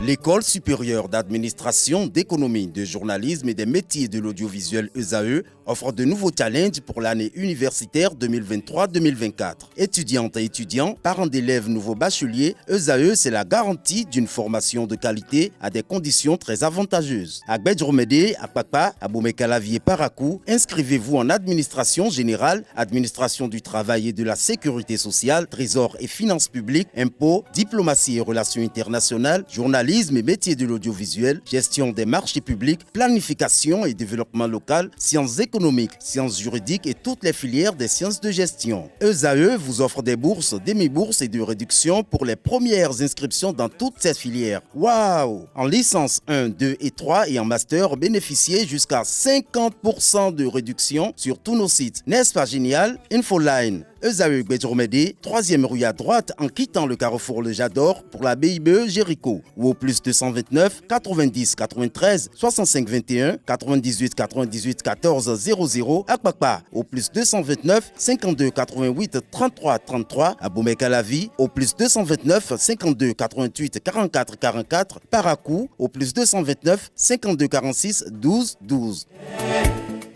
L'École supérieure d'administration, d'économie, de journalisme et des métiers de l'audiovisuel ESAE offre de nouveaux challenges pour l'année universitaire 2023-2024. Étudiantes et étudiants, parents d'élèves nouveaux bacheliers, ESAE, c'est la garantie d'une formation de qualité à des conditions très avantageuses. À Gbedjromede, à Papa, à Boumekalavi et Parakou, inscrivez-vous en administration générale, administration du travail et de la sécurité sociale, trésor et finances publiques, impôts, diplomatie et relations internationales, journalisme et métiers de l'audiovisuel, gestion des marchés publics, planification et développement local, sciences économiques, sciences juridiques et toutes les filières des sciences de gestion. ESAE vous offre des bourses, demi-bourses et de réductions pour les premières inscriptions dans toutes ces filières. Waouh! En licence 1, 2 et 3 et en master, bénéficiez jusqu'à 50% de réduction sur tous nos sites. N'est-ce pas génial? Infoline. ESAE Gbedjromede, 3e rue à droite en quittant le carrefour Le Jador pour la BIBE Jéricho ou au plus 229 90 93 65 21 98 98 14 00 à Kpakpa au plus 229 52 88 33 33 à Boumekalavi au plus 229 52 88 44 44 Parakou au plus 229 52 46 12 12.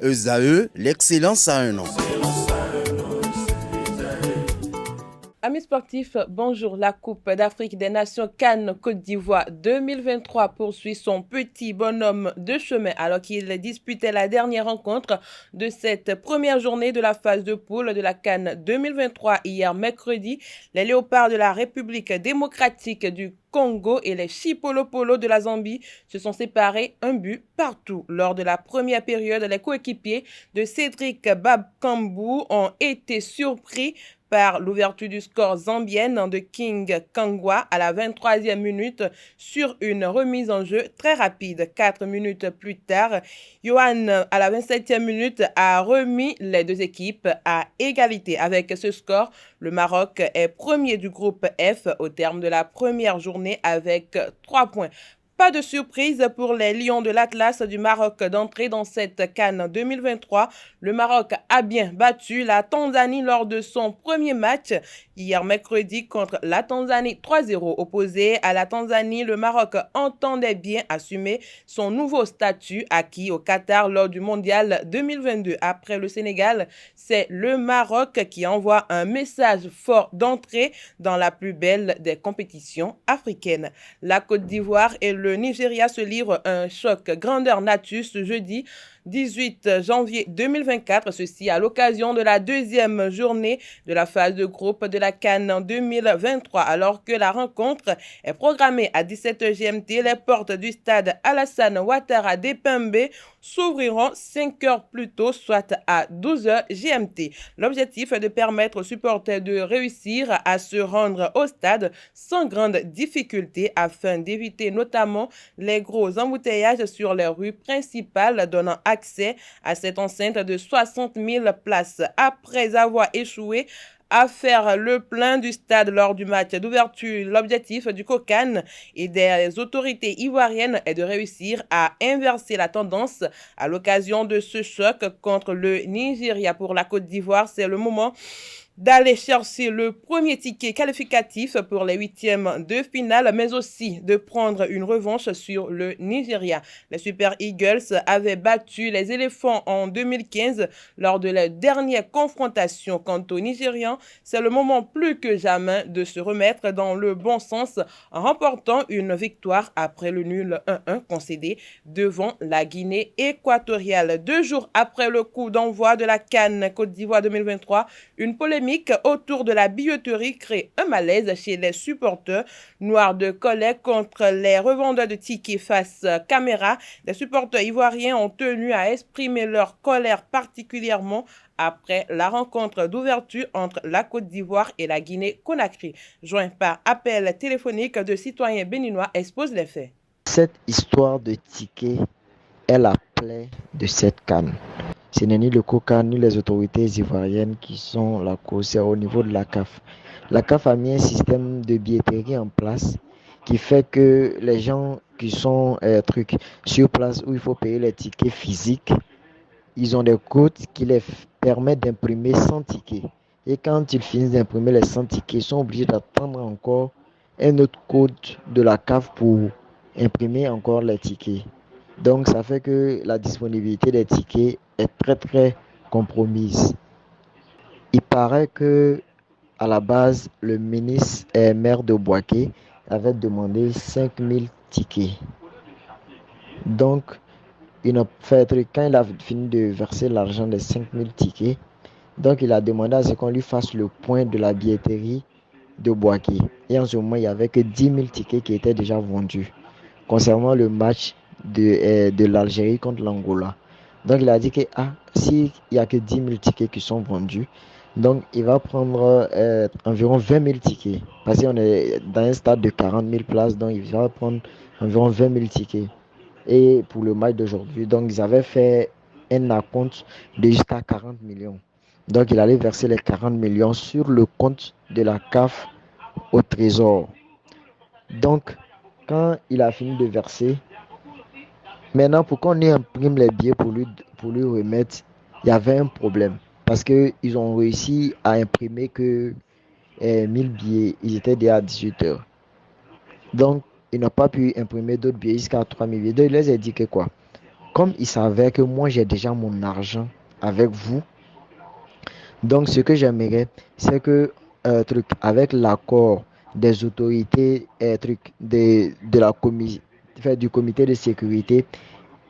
ESAE, l'excellence à un an. Amis sportifs, bonjour. La Coupe d'Afrique des Nations Cannes Côte d'Ivoire 2023 poursuit son petit bonhomme de chemin alors qu'il disputait la dernière rencontre de cette première journée de la phase de poule de la Cannes 2023 hier mercredi. Les Léopards de la République démocratique du Congo et les Chipolopolo de la Zambie se sont séparés un but partout. Lors de la première période, les coéquipiers de Cédric Babkambu ont été surpris par l'ouverture du score zambienne de King Kangwa à la 23e minute sur une remise en jeu très rapide. 4 minutes plus tard, Johan à la 27e minute a remis les deux équipes à égalité. Avec ce score, le Maroc est premier du groupe F au terme de la première journée avec 3 points. Pas de surprise pour les Lions de l'Atlas du Maroc d'entrer dans cette CAN 2023. Le Maroc a bien battu la Tanzanie lors de son premier match hier mercredi contre la Tanzanie 3-0. Opposé à la Tanzanie, le Maroc entendait bien assumer son nouveau statut acquis au Qatar lors du Mondial 2022. Après le Sénégal, c'est le Maroc qui envoie un message fort d'entrée dans la plus belle des compétitions africaines. La Côte d'Ivoire et le Nigeria se livrent un choc grandeur nature ce jeudi 18 janvier 2024, ceci à l'occasion de la deuxième journée de la phase de groupe de la CAN 2023. Alors que la rencontre est programmée à 17h GMT, les portes du stade Alassane Ouattara d'Epembe s'ouvriront 5 heures plus tôt, soit à 12h GMT. L'objectif est de permettre aux supporters de réussir à se rendre au stade sans grande difficulté afin d'éviter notamment les gros embouteillages sur les rues principales donnant accès à cette enceinte de 60 000 places. Après avoir échoué à faire le plein du stade lors du match d'ouverture, l'objectif du COCAN et des autorités ivoiriennes est de réussir à inverser la tendance à l'occasion de ce choc contre le Nigeria. Pour la Côte d'Ivoire, c'est le moment d'aller chercher le premier ticket qualificatif pour les huitièmes de finale, mais aussi de prendre une revanche sur le Nigeria. Les Super Eagles avaient battu les éléphants en 2015 lors de la dernière confrontation. Quant aux Nigérians, c'est le moment plus que jamais de se remettre dans le bon sens en remportant une victoire après le nul 1-1 concédé devant la Guinée équatoriale. 2 jours après le coup d'envoi de la CAN Côte d'Ivoire 2023, une polémique autour de la billetterie crée un malaise chez les supporters. Noirs de colère contre les revendeurs de tickets face caméra, les supporters ivoiriens ont tenu à exprimer leur colère particulièrement après la rencontre d'ouverture entre la Côte d'Ivoire et la Guinée-Conakry. Joint par appel téléphonique de citoyens béninois, expose les faits. Cette histoire de tickets est la plaie de cette CAN. Ce n'est ni le COCAN ni les autorités ivoiriennes qui sont la cause, c'est au niveau de la CAF. La CAF a mis un système de billetterie en place qui fait que les gens qui sont sur place où il faut payer les tickets physiques, ils ont des codes qui les permettent d'imprimer 100 tickets. Et quand ils finissent d'imprimer les 100 tickets, ils sont obligés d'attendre encore un autre code de la CAF pour imprimer encore les tickets. Donc ça fait que la disponibilité des tickets est très très compromise. Il paraît que à la base, le ministre et maire de Bouaké avait demandé 5000 tickets. Donc, il a fait, quand il a fini de verser l'argent des 5000 tickets, donc il a demandé à ce qu'on lui fasse le point de la billetterie de Bouaké. Et en ce moment, il n'y avait que 10 000 tickets qui étaient déjà vendus concernant le match de l'Algérie contre l'Angola. Donc il a dit que s'il n'y a que 10 000 tickets qui sont vendus, donc il va prendre environ 20 000 tickets. Parce qu'on est dans un stade de 40 000 places, donc il va prendre environ 20 000 tickets. Et pour le match d'aujourd'hui, donc ils avaient fait un acompte de jusqu'à 40 millions. Donc il allait verser les 40 millions sur le compte de la CAF au trésor. Donc quand il a fini de verser, maintenant pour qu'on imprime les billets pour lui remettre, il y avait un problème. Parce qu'ils ont réussi à imprimer que 1000 billets, ils étaient déjà à 18 heures. Donc ils n'ont pas pu imprimer d'autres billets jusqu'à 3000 billets. Donc il les a dit que quoi? Comme ils savaient que moi j'ai déjà mon argent avec vous, donc ce que j'aimerais, c'est que avec l'accord des autorités du comité de sécurité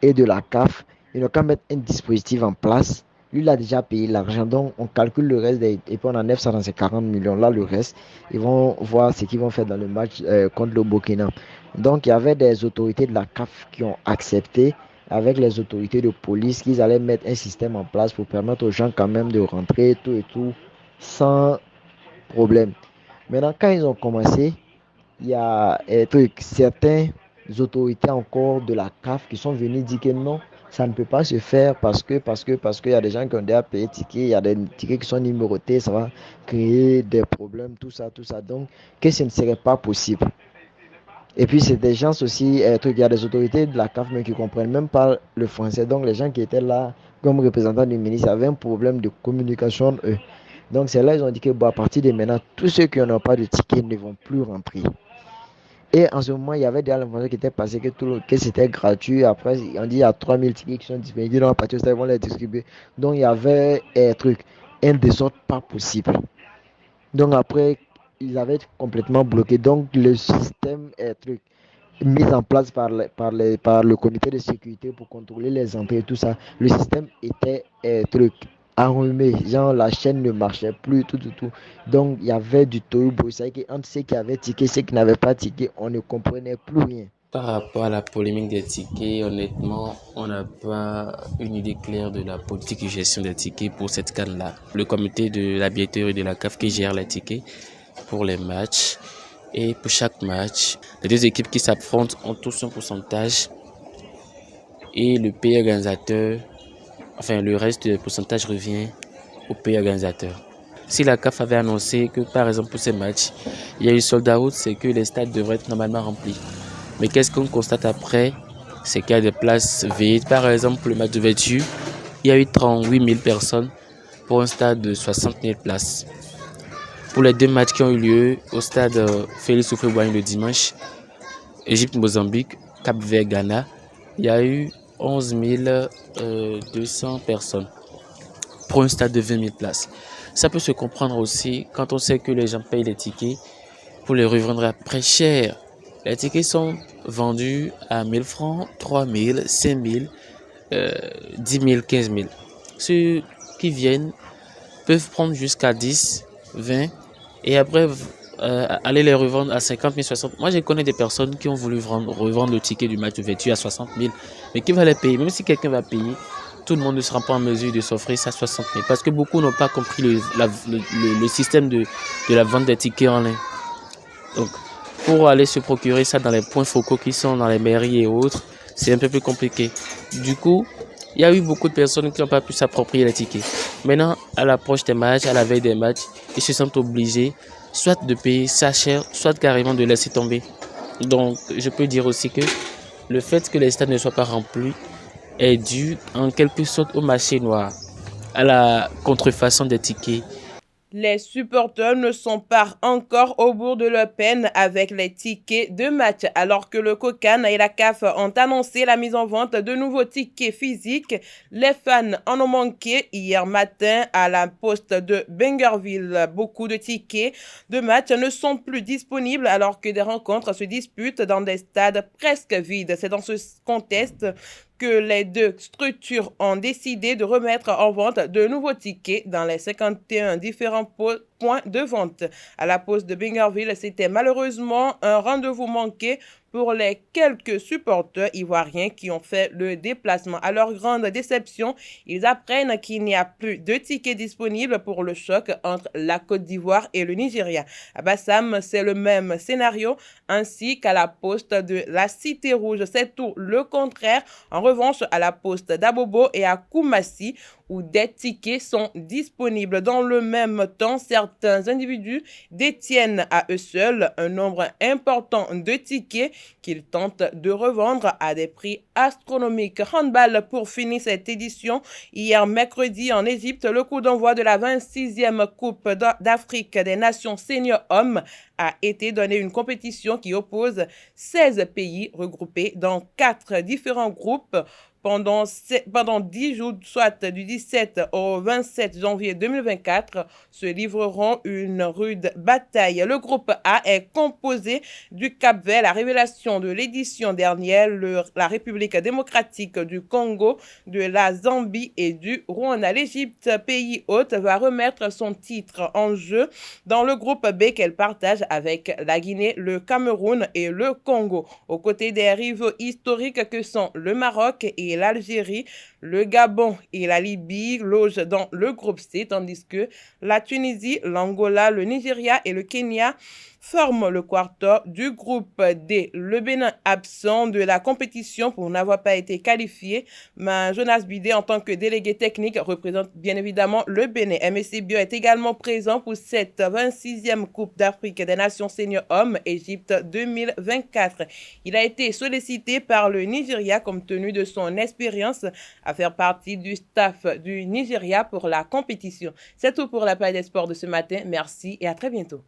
et de la CAF, ils n'ont qu'à mettre un dispositif en place. Lui, il a déjà payé l'argent, donc on calcule le reste et puis on enlève ça dans ces 40 millions. Là, le reste, ils vont voir ce qu'ils vont faire dans le match contre le Burkina. Donc, il y avait des autorités de la CAF qui ont accepté avec les autorités de police qu'ils allaient mettre un système en place pour permettre aux gens quand même de rentrer tout et tout sans problème. Maintenant, quand ils ont commencé, il y a certaines autorités encore de la CAF qui sont venues dire que non, ça ne peut pas se faire parce qu'il y a des gens qui ont déjà payé tickets, il y a des tickets qui sont numérotés, ça va créer des problèmes, tout ça. Donc, que ce ne serait pas possible. Et puis, c'est des gens aussi, il y a des autorités de la CAF mais qui ne comprennent même pas le français. Donc, les gens qui étaient là comme représentants du ministre avaient un problème de communication, eux. Donc, c'est là ils ont dit que à partir de maintenant, tous ceux qui n'ont pas de ticket ne vont plus rentrer. Et en ce moment, il y avait déjà l'information qui était passée que c'était gratuit. Après, on dit qu'il y a 3000 tickets qui sont disponibles. Dans la partie, ils vont les distribuer. Donc, il y avait un désordre pas possible. Donc, après, ils avaient complètement bloqué. Donc, le système mis en place par le comité de sécurité pour contrôler les entrées et tout ça, le système était enrhumé, genre la chaîne ne marchait plus, tout. Donc il y avait du tohu-bohu, c'est-à-dire qu'entre ceux qui avaient ticket et ceux qui n'avaient pas ticket, on ne comprenait plus rien. Par rapport à la polémique des tickets, honnêtement, on n'a pas une idée claire de la politique de gestion des tickets pour cette CAN-là. Le comité de la billetterie de la CAF qui gère les tickets pour les matchs. Et pour chaque match, les deux équipes qui s'affrontent ont tous un pourcentage. Et le pays organisateur, le reste du pourcentage revient au pays organisateur. Si la CAF avait annoncé que, par exemple, pour ces matchs, il y a eu sold out, c'est que les stades devraient être normalement remplis. Mais qu'est-ce qu'on constate après? C'est qu'il y a des places vides. Par exemple, pour le match d'ouverture, il y a eu 38 000 personnes pour un stade de 60 000 places. Pour les deux matchs qui ont eu lieu au stade Félix Houphouët-Boigny le dimanche, Égypte-Mozambique, Cap-Vert-Ghana, il y a eu 11 200 personnes pour un stade de 20 000 places. Ça peut se comprendre aussi quand on sait que les gens payent les tickets pour les revendre après cher. Les tickets sont vendus à 1 000 francs, 3 000, 5 000, 10 000, 15 000. Ceux qui viennent peuvent prendre jusqu'à 10, 20 et après aller les revendre à 50 000, 60 000. Moi, je connais des personnes qui ont voulu revendre le ticket du match d'ouverture à 60 000. Mais qui va les payer? Même si quelqu'un va payer, tout le monde ne sera pas en mesure de s'offrir ça à 60 000. Parce que beaucoup n'ont pas compris le système de la vente des tickets en ligne. Donc, pour aller se procurer ça dans les points focaux qui sont dans les mairies et autres, c'est un peu plus compliqué. Du coup, il y a eu beaucoup de personnes qui n'ont pas pu s'approprier les tickets. Maintenant, à l'approche des matchs, à la veille des matchs, ils se sentent obligés soit de payer ça cher, soit carrément de laisser tomber. Donc, je peux dire aussi que le fait que les stades ne soient pas remplis est dû en quelque sorte au marché noir, à la contrefaçon des tickets. Les supporters ne sont pas encore au bout de leur peine avec les tickets de match, alors que le COCAN et la CAF ont annoncé la mise en vente de nouveaux tickets physiques. Les fans en ont manqué hier matin à la poste de Bengerville. Beaucoup de tickets de match ne sont plus disponibles alors que des rencontres se disputent dans des stades presque vides. C'est dans ce contexte que les deux structures ont décidé de remettre en vente de nouveaux tickets dans les 51 différents points de vente. À la poste de Bengerville, c'était malheureusement un rendez-vous manqué pour les quelques supporters ivoiriens qui ont fait le déplacement. À leur grande déception, ils apprennent qu'il n'y a plus de tickets disponibles pour le choc entre la Côte d'Ivoire et le Nigeria. À Bassam, c'est le même scénario, ainsi qu'à la poste de la Cité Rouge. C'est tout le contraire. En revanche, à la poste d'Abobo et à Koumassi, où des tickets sont disponibles. Dans le même temps, certains individus détiennent à eux seuls un nombre important de tickets qu'ils tentent de revendre à des prix astronomiques. Handball pour finir cette édition. Hier mercredi en Égypte, le coup d'envoi de la 26e Coupe d'Afrique des Nations Senior Hommes a été donné, une compétition qui oppose 16 pays regroupés dans 4 différents groupes. Pendant 10 jours, soit du 17 au 27 janvier 2024, se livreront une rude bataille. Le groupe A est composé du Cap-Vert, la révélation de l'édition dernière, la République démocratique du Congo, de la Zambie et du Rwanda. L'Égypte, pays hôte, va remettre son titre en jeu dans le groupe B qu'elle partage avec la Guinée, le Cameroun et le Congo. Aux côtés des rivaux historiques que sont le Maroc et l'Algérie, le Gabon et la Libye logent dans le groupe C, tandis que la Tunisie, l'Angola, le Nigeria et le Kenya forment le quartet du groupe D. Le Bénin, absent de la compétition pour n'avoir pas été qualifié, mais Jonas Bidé, en tant que délégué technique, représente bien évidemment le Bénin. MSC Bio est également présent pour cette 26e Coupe d'Afrique des Nations Senior Hommes Égypte 2024. Il a été sollicité par le Nigeria compte tenu de son expérience à faire partie du staff du Nigeria pour la compétition. C'est tout pour la page des sports de ce matin. Merci et à très bientôt.